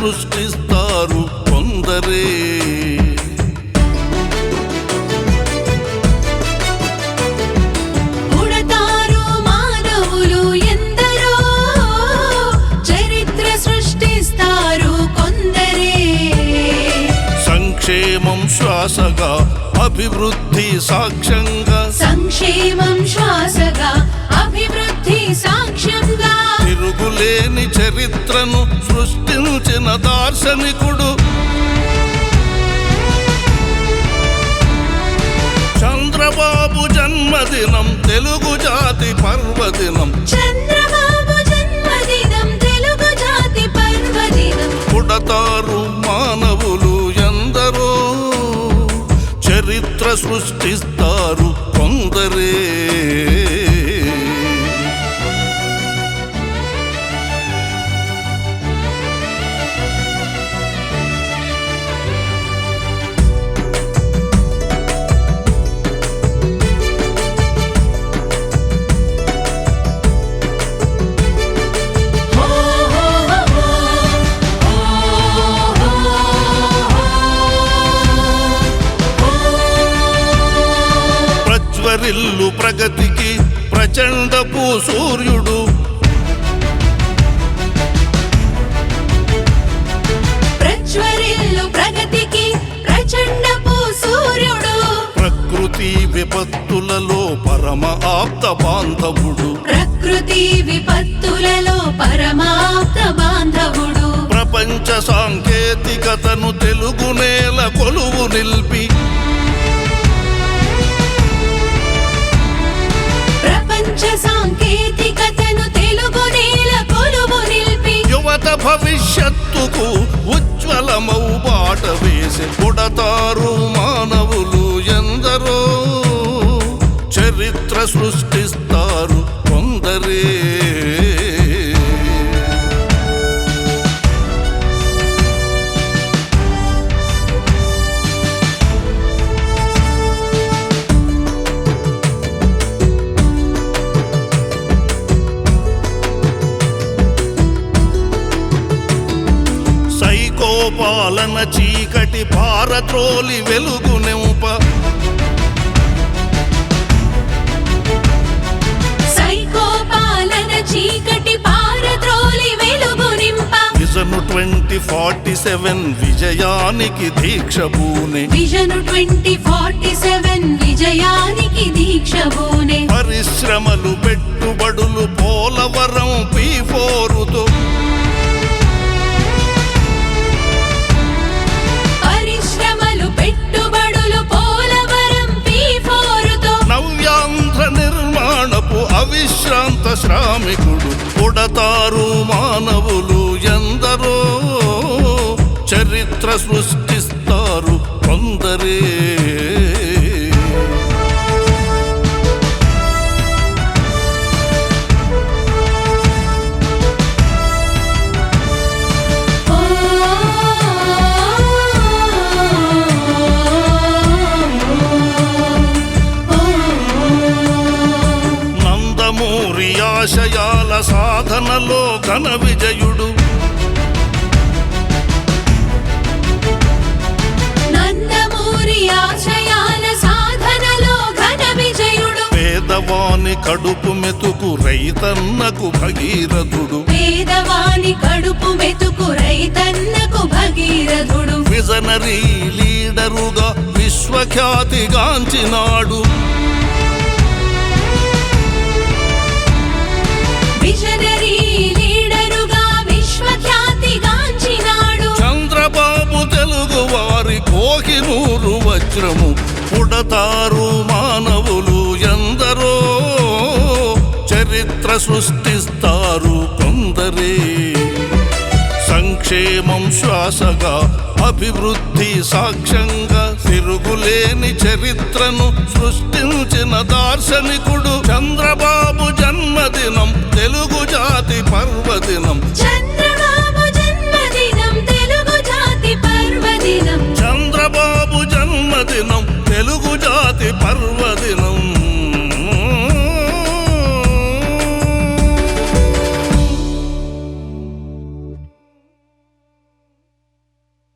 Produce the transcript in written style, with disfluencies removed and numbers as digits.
సృష్టిస్తారు కొందరే. పుడతారు మానవులు ఎందరో, చరిత్ర సృష్టిస్తారు కొందరే. సంక్షేమం శ్వాసగా అభివృద్ధి సాక్ష్యంగా, సంక్షేమం శ్వాసగా అభివృద్ధి సాక్ష్యంగా, తిరుగులేని చరిత్రను సృష్టించిన దార్శనికుడు చంద్రబాబు జన్మదినం తెలుగు జాతి పర్వదినం. చంద్రబాబు జన్మదినం తెలుగు జాతి పర్వదినం. పుడతారు మానవులు ఎందరో, చరిత్ర సృష్టిస్తారు కొందరే. ప్రజ్వరిల్లు ప్రగతికి ప్రచండపు సూర్యుడు, ప్రజ్వరిల్లు ప్రగతికి ప్రచండపు సూర్యుడు, ప్రకృతి విపత్తులలో పరమ ఆప్త బాంధవుడు, ప్రకృతి విపత్తులలో పరమాప్త బాంధవుడు, ప్రపంచ సాంకేతికతను తెలుగు నేల కొలువు నిల్పి, ప్రపంచ సాంకేతికతను తెలుగు నేల కొలువు నిల్పి, యువత భవిష్యత్తుకు ఉజ్వలమౌ బాట వేసి పుడతారు మానవులు ఎందరో, చరిత్ర సృష్టిస్తారు కొందరే. సైకోపాలన చీకటి పారద్రోలి వెలుగు నింప, సైకోపాలన చీకటి పారద్రోలి వెలుగు నింప, విజను 2047 విజయానికి దీక్ష పూనే, విజను 2047 విజయానికి దీక్ష పూనే, పరిశ్రమలు పెట్టుబడులు పోలవరం P4తో, పరిశ్రమలు పెట్టుబడులు పోలవరం P4తో, నవ్యాంధ్ర నిర్మాణపు అవిశ్రాంత శ్రామికుడు పుడతారు మానవులు ఎందరో, చరిత్ర సృష్టిస్తారు కొందరే. నందమూరి ఆశయాల సాధనలో ఘన విజయుడు, నందమూరి ఆశయాల సాధనలో ఘన విజయుడు, పేదవాని కడుపు మెతుకు రైతన్నకు భగీరథుడు, పేదవాని కడుపు మెతుకు రైతన్నకు భగీరథుడు, విజనరీ లీడరుగా విశ్వఖ్యాతిగాంచినాడు, విజనరీ లీడరుగా విశ్వఖ్యాతిగాంచినాడు, చంద్రబాబు తెలుగు వారి కోహినూరు వజ్రము పుడతారు మానవులు ఎందరో, చరిత్ర సృష్టిస్తారు కొందరే. సంక్షేమం శ్వాసగా అభివృద్ధి సాక్ష్యంగా, తిరుగులేని చరిత్రను సృష్టించిన దార్శనికుడు చంద్రబాబు జన్మదినం తెలుగు జాతి పర్వదినం. చంద్రబాబు జన్మదినం తెలుగు జాతి పర్వదినం. చంద్రబాబు జన్మదినం తెలుగు జాతి పర్వదినం.